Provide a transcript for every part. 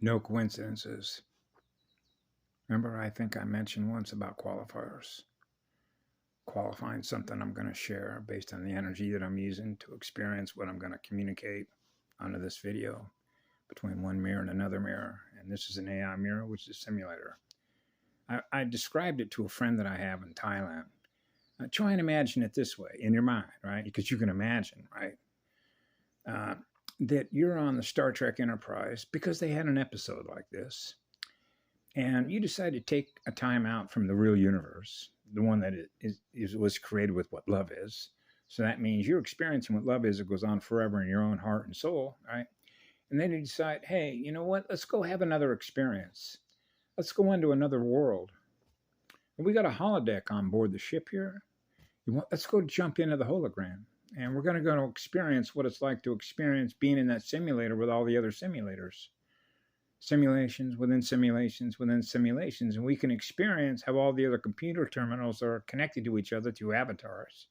No coincidences. Remember, I think I mentioned once about qualifiers. Qualifying something I'm going to share based on the energy that I'm using to experience what I'm going to communicate onto this video between one mirror and another mirror. And this is an AI mirror, which is a simulator. I described it to a friend that I have in Thailand. Try and imagine it this way in your mind, right? Because you can imagine, right? That you're on the Star Trek Enterprise because they had an episode like this. And you decide to take a time out from the real universe, the one that was created with what love is. So that means you're experiencing what love is. It goes on forever in your own heart and soul, right? And then you decide, hey, you know what? Let's go have another experience. Let's go into another world. And we got a holodeck on board the ship here. Let's go jump into the hologram. And we're going to go to experience what it's like to experience being in that simulator with all the other simulators. Simulations within simulations within simulations. And we can experience how all the other computer terminals are connected to each other through avatars.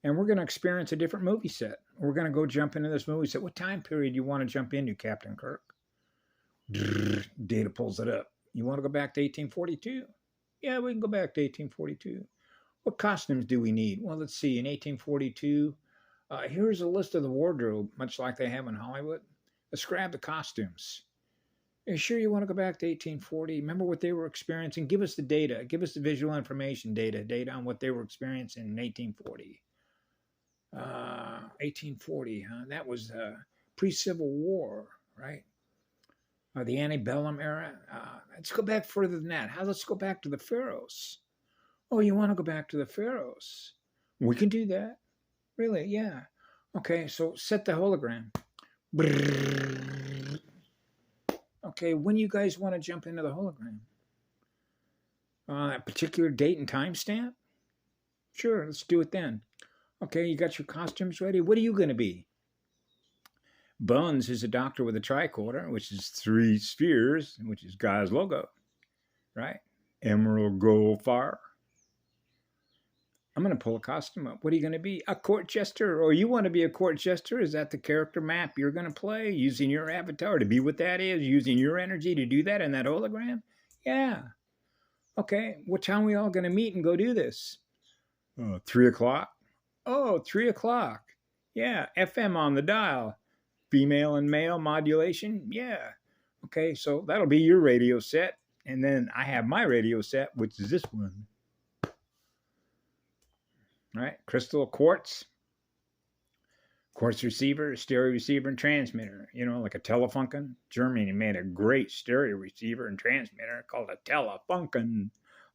And we're going to experience a different movie set. We're going to go jump into this movie set. What time period do you want to jump into, Captain Kirk? Data pulls it up. You want to go back to 1842? Yeah, we can go back to 1842. What costumes do we need? Well, let's see. In 1842, here's a list of the wardrobe, much like they have in Hollywood. Let's grab the costumes. Are you sure you want to go back to 1840? Remember what they were experiencing? Give us the data. Give us the visual information data on what they were experiencing in 1840. 1840, huh? That was pre-Civil War, right? The antebellum era. Let's go back further than that. Let's go back to the pharaohs. Oh, you want to go back to the pharaohs? We can do that. Really? Yeah. Okay, so set the hologram. Okay, when you guys want to jump into the hologram? A particular date and time stamp? Sure, let's do it then. Okay, you got your costumes ready? What are you going to be? Buns is a doctor with a tricorder, which is 3 spheres, which is God's logo, right? Emerald, gold, fire. I'm going to pull a costume up. What are you going to be? A court jester? Or you want to be a court jester? Is that the character map you're going to play? Using your avatar to be what that is? Using your energy to do that in that hologram? Yeah. Okay. What time are we all going to meet and go do this? 3 o'clock. Oh, 3 o'clock. Yeah. FM on the dial. Female and male modulation. Yeah. Okay. So that'll be your radio set. And then I have my radio set, which is this one. Right? Crystal quartz receiver, stereo receiver, and transmitter. You know, like a Telefunken. Germany made a great stereo receiver and transmitter called a Telefunken,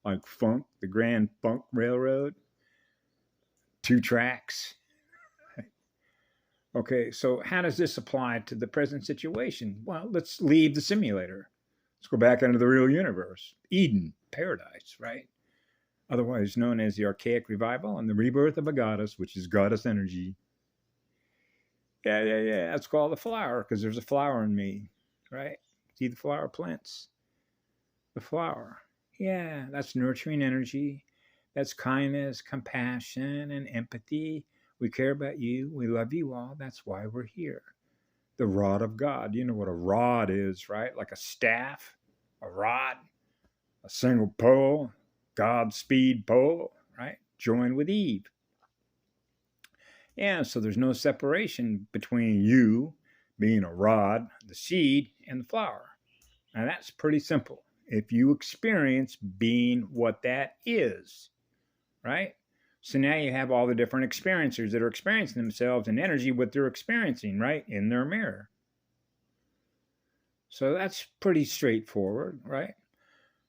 like Funk, the Grand Funk Railroad. 2 tracks. Okay, so how does this apply to the present situation? Well, let's leave the simulator. Let's go back into the real universe. Eden, paradise, right? Otherwise known as the archaic revival and the rebirth of a goddess, which is goddess energy. Yeah. That's called the flower because there's a flower in me, right? See the flower plants? The flower. Yeah, that's nurturing energy. That's kindness, compassion, and empathy. We care about you. We love you all. That's why we're here. The rod of God. You know what a rod is, right? Like a staff, a rod, a single pole. Godspeed pole, right? Join with Eve. Yeah, so there's no separation between you being a rod, the seed, and the flower. Now that's pretty simple. If you experience being what that is, right? So now you have all the different experiencers that are experiencing themselves in energy, what they're experiencing, right? In their mirror. So that's pretty straightforward, right?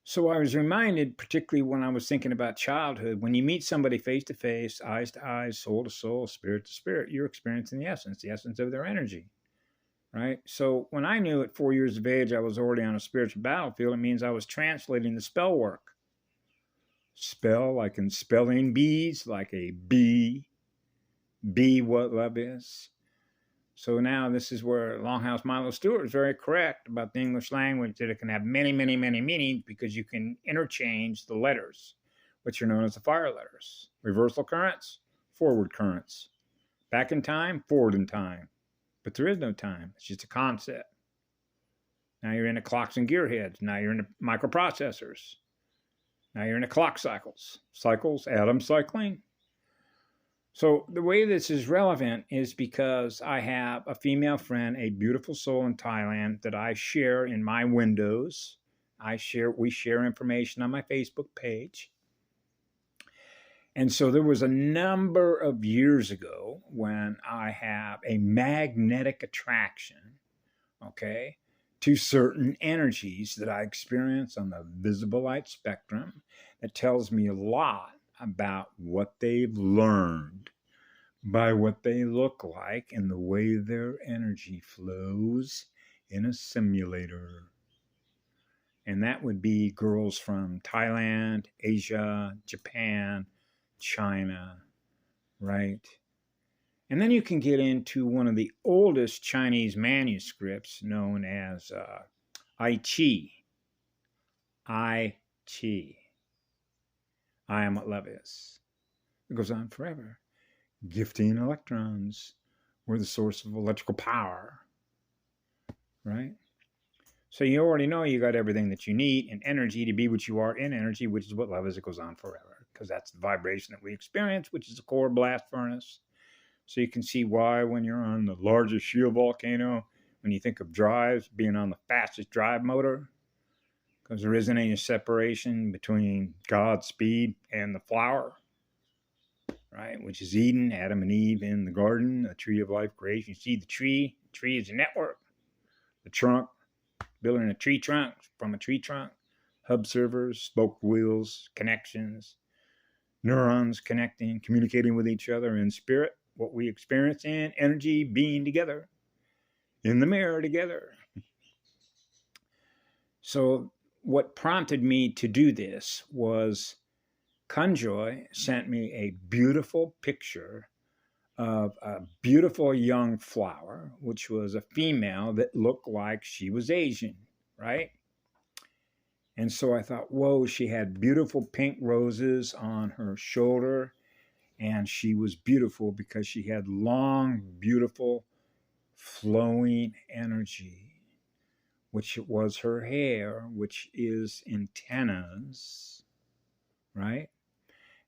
So I was reminded, particularly when I was thinking about childhood, when you meet somebody face to face, eyes to eyes, soul to soul, spirit to spirit, you're experiencing the essence of their energy, right? So when I knew at 4 years of age I was already on a spiritual battlefield, it means I was translating the spell work. Spell, like in spelling bees, like a bee. Be what love is. So now this is where Longhouse Milo Stewart is very correct about the English language, that it can have many, many, many meanings because you can interchange the letters, which are known as the fire letters. Reversal currents, forward currents. Back in time, forward in time. But there is no time. It's just a concept. Now you're into clocks and gearheads. Now you're into microprocessors. Now you're into clock cycles. Cycles, atom cycling. So the way this is relevant is because I have a female friend, a beautiful soul in Thailand that I share in my windows. We share information on my Facebook page. And so there was a number of years ago when I have a magnetic attraction, okay, to certain energies that I experience on the visible light spectrum that tells me a lot about what they've learned by what they look like and the way their energy flows in a simulator. And that would be girls from Thailand, Asia, Japan, China, right? And then you can get into one of the oldest Chinese manuscripts known as I Chi. I Chi. I am what love is. It goes on forever. Gifting electrons were the source of electrical power, right? So you already know you got everything that you need in energy to be what you are in energy, which is what love is. It goes on forever because that's the vibration that we experience, which is the core blast furnace. So you can see why when you're on the largest shield volcano, when you think of drives, being on the fastest drive motor, because there isn't any separation between God's speed and the flower, right? Which is Eden, Adam and Eve in the garden, a tree of life creation. You see the tree. The tree is a network. The trunk, building a tree trunk from a tree trunk, hub servers, spoke wheels, connections, neurons connecting, communicating with each other in spirit, what we experience in energy, being together, in the mirror together. So what prompted me to do this was Kunjoy sent me a beautiful picture of a beautiful young flower, which was a female that looked like she was Asian, right? And so I thought, whoa, she had beautiful pink roses on her shoulder. And she was beautiful because she had long, beautiful, flowing energy, which was her hair, which is antennas, right?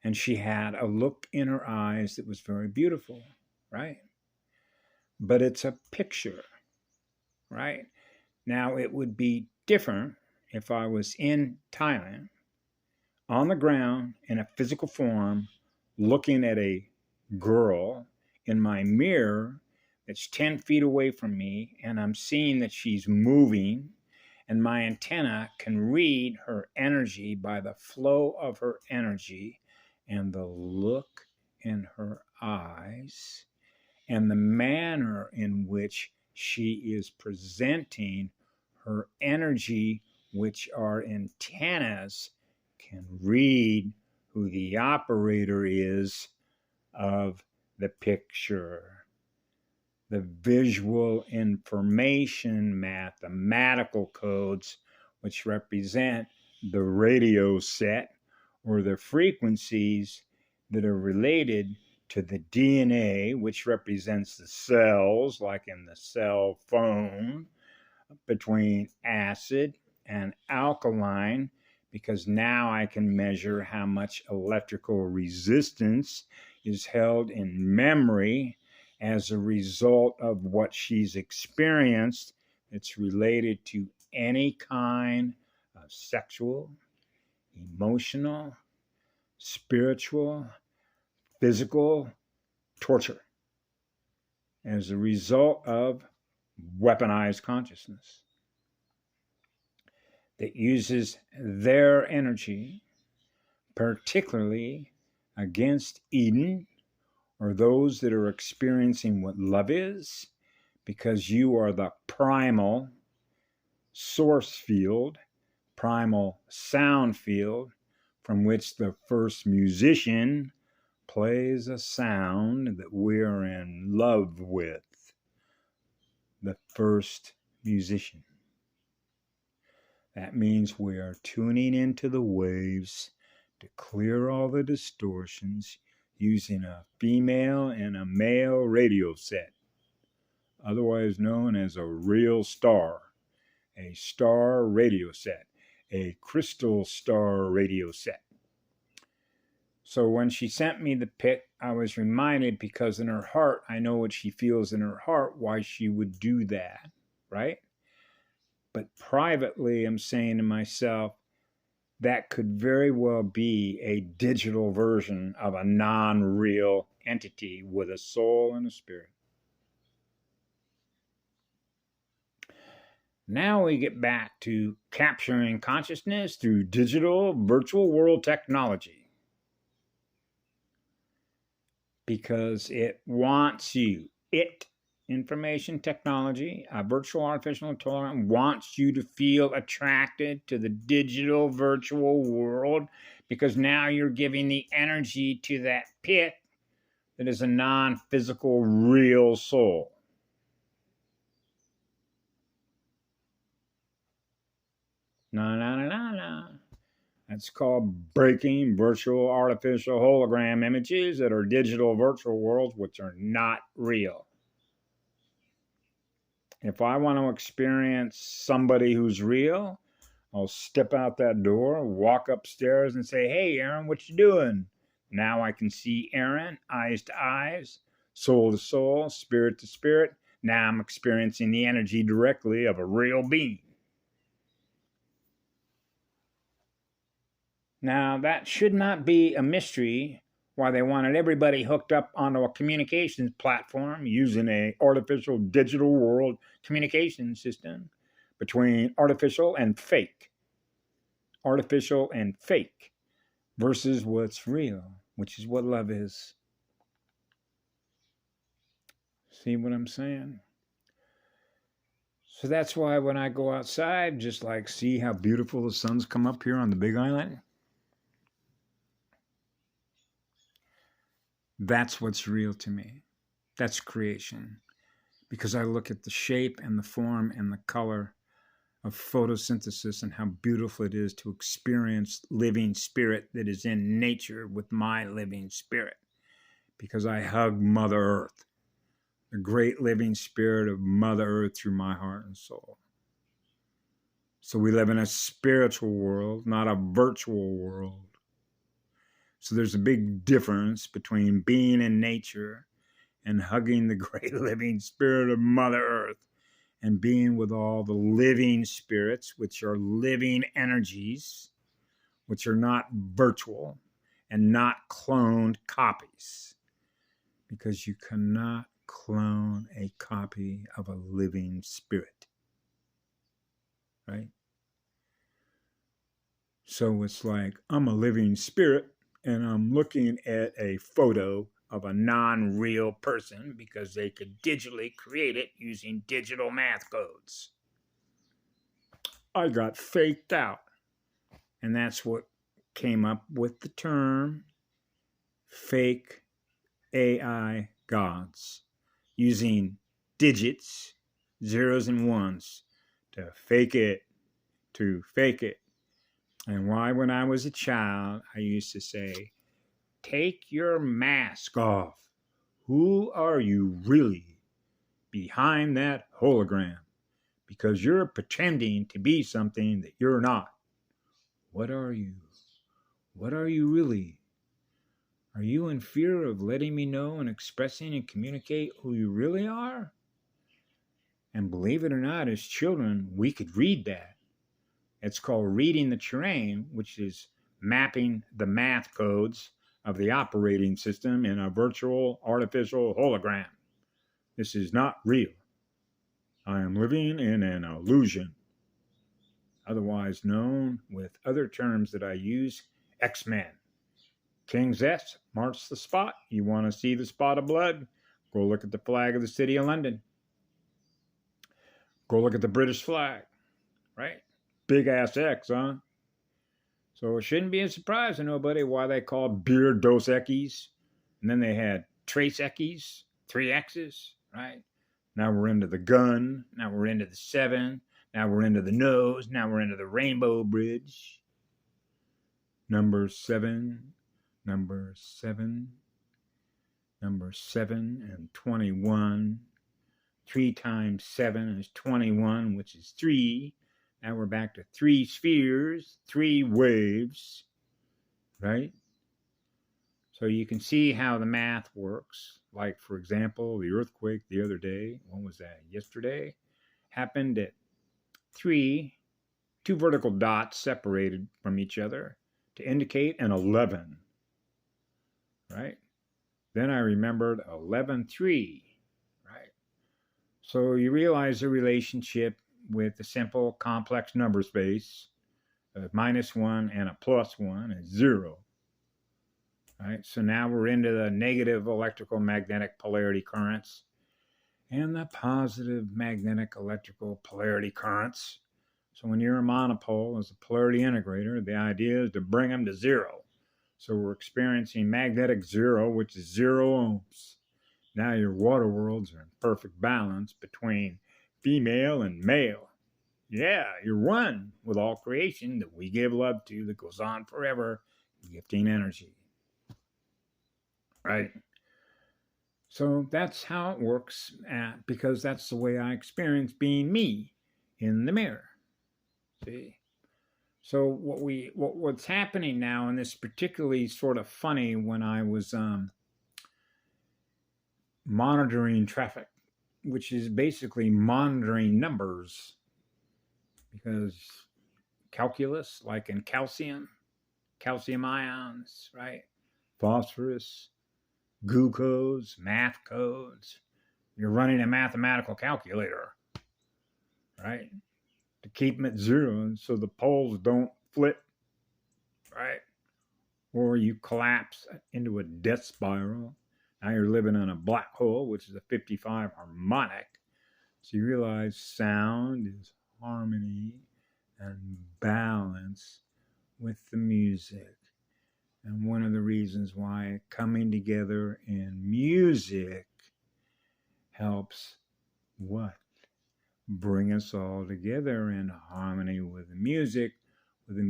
And she had a look in her eyes that was very beautiful, right? But it's a picture, right? Now, it would be different if I was in Thailand, on the ground, in a physical form, looking at a girl in my mirror that's 10 feet away from me, and I'm seeing that she's moving, and my antenna can read her energy by the flow of her energy and the look in her eyes and the manner in which she is presenting her energy, which our antennas can read who the operator is of the picture. The visual information mathematical codes, which represent the radio set or the frequencies that are related to the DNA, which represents the cells, like in the cell phone, between acid and alkaline, because now I can measure how much electrical resistance is held in memory as a result of what she's experienced. It's related to any kind of sexual, emotional, spiritual, physical torture as a result of weaponized consciousness that uses their energy, particularly against Eden or those that are experiencing what love is, because you are the primal source field, primal sound field from which the first musician plays a sound that we're in love with. The first musician. That means we are tuning into the waves to clear all the distortions using a female and a male radio set otherwise known as a real star, a star radio set, a crystal star radio set. So when she sent me the pic, I was reminded, because in her heart, I know what she feels in her heart, why she would do that, right? But privately, I'm saying to myself, that could very well be a digital version of a non-real entity with a soul and a spirit. Now we get back to capturing consciousness through digital virtual world technology. Because it wants you. Information technology, a virtual artificial intelligence, wants you to feel attracted to the digital virtual world, because now you're giving the energy to that pit that is a non-physical real soul. No. That's called breaking virtual artificial hologram images that are digital virtual worlds, which are not real. If I want to experience somebody who's real, I'll step out that door, walk upstairs and say, "Hey, Aaron, what you doing?" Now I can see Aaron, eyes to eyes, soul to soul, spirit to spirit. Now I'm experiencing the energy directly of a real being. Now, that should not be a mystery why they wanted everybody hooked up onto a communications platform using an artificial digital world communication system between artificial and fake versus what's real, which is what love is. See what I'm saying? So that's why when I go outside, just like see how beautiful the sun's come up here on the Big Island. That's what's real to me. That's creation. Because I look at the shape and the form and the color of photosynthesis and how beautiful it is to experience living spirit that is in nature with my living spirit. Because I hug Mother Earth, the great living spirit of Mother Earth through my heart and soul. So we live in a spiritual world, not a virtual world. So there's a big difference between being in nature and hugging the great living spirit of Mother Earth and being with all the living spirits, which are living energies, which are not virtual and not cloned copies. Because you cannot clone a copy of a living spirit, right? So it's like, I'm a living spirit and I'm looking at a photo of a non-real person because they could digitally create it using digital math codes. I got faked out. And that's what came up with the term fake AI gods, using digits, zeros and ones, to fake it. And why, when I was a child, I used to say, "Take your mask off. Who are you really behind that hologram? Because you're pretending to be something that you're not. What are you? What are you really? Are you in fear of letting me know and expressing and communicate who you really are?" And believe it or not, as children, we could read that. It's called reading the terrain, which is mapping the math codes of the operating system in a virtual artificial hologram. This is not real. I am living in an illusion, otherwise known with other terms that I use, X-Men. King's S marks the spot. You want to see the spot of blood? Go look at the flag of the city of London. Go look at the British flag, right? Big ass X, huh? So it shouldn't be a surprise to nobody why they call beer Dos Equis. And then they had Trace Equis, 3 X's, right? Now we're into the gun. Now we're into the 7. Now we're into the nose. Now we're into the Rainbow Bridge. Number 7, and 21, 3 times 7 is 21, which is 3. Now we're back to 3 spheres, 3 waves, right? So you can see how the math works. Like, for example, the earthquake the other day, when was that? Yesterday, happened at 2 vertical dots separated from each other to indicate an 11, right? Then I remembered 11-3, right? So you realize the relationship with the simple complex number space of -1 and a +1 is 0. Right? So now we're into the negative electrical magnetic polarity currents and the positive magnetic electrical polarity currents. So when you're a monopole as a polarity integrator, the idea is to bring them to 0. So we're experiencing magnetic 0, which is 0 ohms. Now your water worlds are in perfect balance between female and male. Yeah, you're one with all creation that we give love to that goes on forever, gifting energy. Right? So that's how it works, because that's the way I experience being me in the mirror. See? So what's happening now, and this is particularly sort of funny when I was monitoring traffic, which is basically monitoring numbers, because calculus, like in calcium ions, right? Phosphorus, glucose, math codes. You're running a mathematical calculator, right? To keep them at 0 so the poles don't flip, right? Or you collapse into a death spiral. Now you're living in a black hole, which is a 55 harmonic. So you realize sound is harmony and balance with the music. And one of the reasons why coming together in music helps what? Bring us all together in harmony with the music of the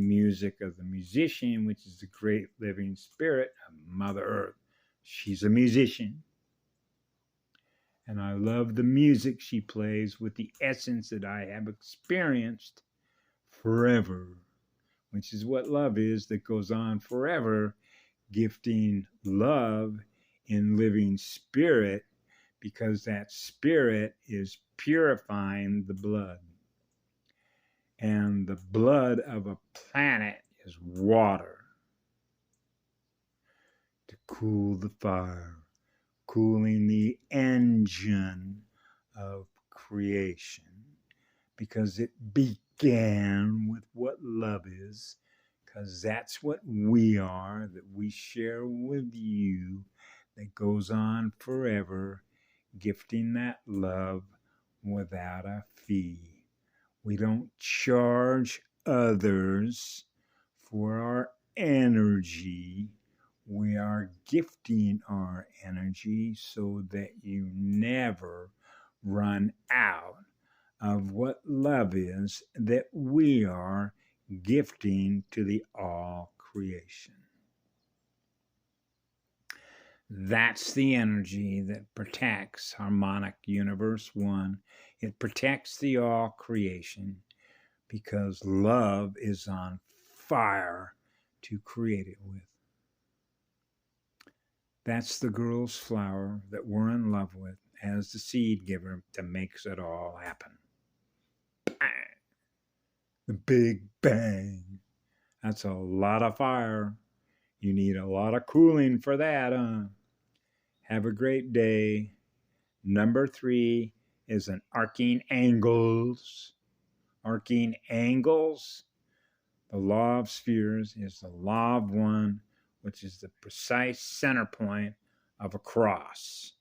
musician, which is the great living spirit of Mother Earth. She's a musician. And I love the music she plays with the essence that I have experienced forever, which is what love is, that goes on forever, gifting love in living spirit, because that spirit is purifying the blood. And the blood of a planet is water to cool the fire, cooling the engine of creation, because it began with what love is, because that's what we are, that we share with you, that goes on forever, gifting that love without a fee. We don't charge others for our energy. We are gifting our energy so that you never run out of what love is, that we are gifting to the all creation. That's the energy that protects Harmonic Universe 1. It protects the all creation, because love is on fire to create it with. That's the girl's flower that we're in love with as the seed giver that makes it all happen. Bang! The Big Bang. That's a lot of fire. You need a lot of cooling for that, huh? Have a great day. Number 3 is an arcing angles. Arcing angles. The law of spheres is the law of 1, which is the precise center point of a cross,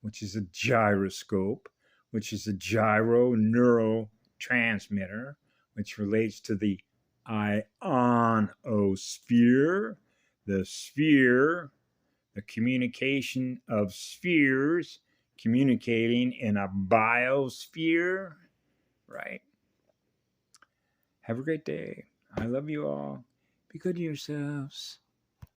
which is a gyroscope, which is a gyro neurotransmitter, which relates to the ionosphere, the sphere, the communication of spheres, communicating in a biosphere, right? Have a great day. I love you all. Be good to yourselves.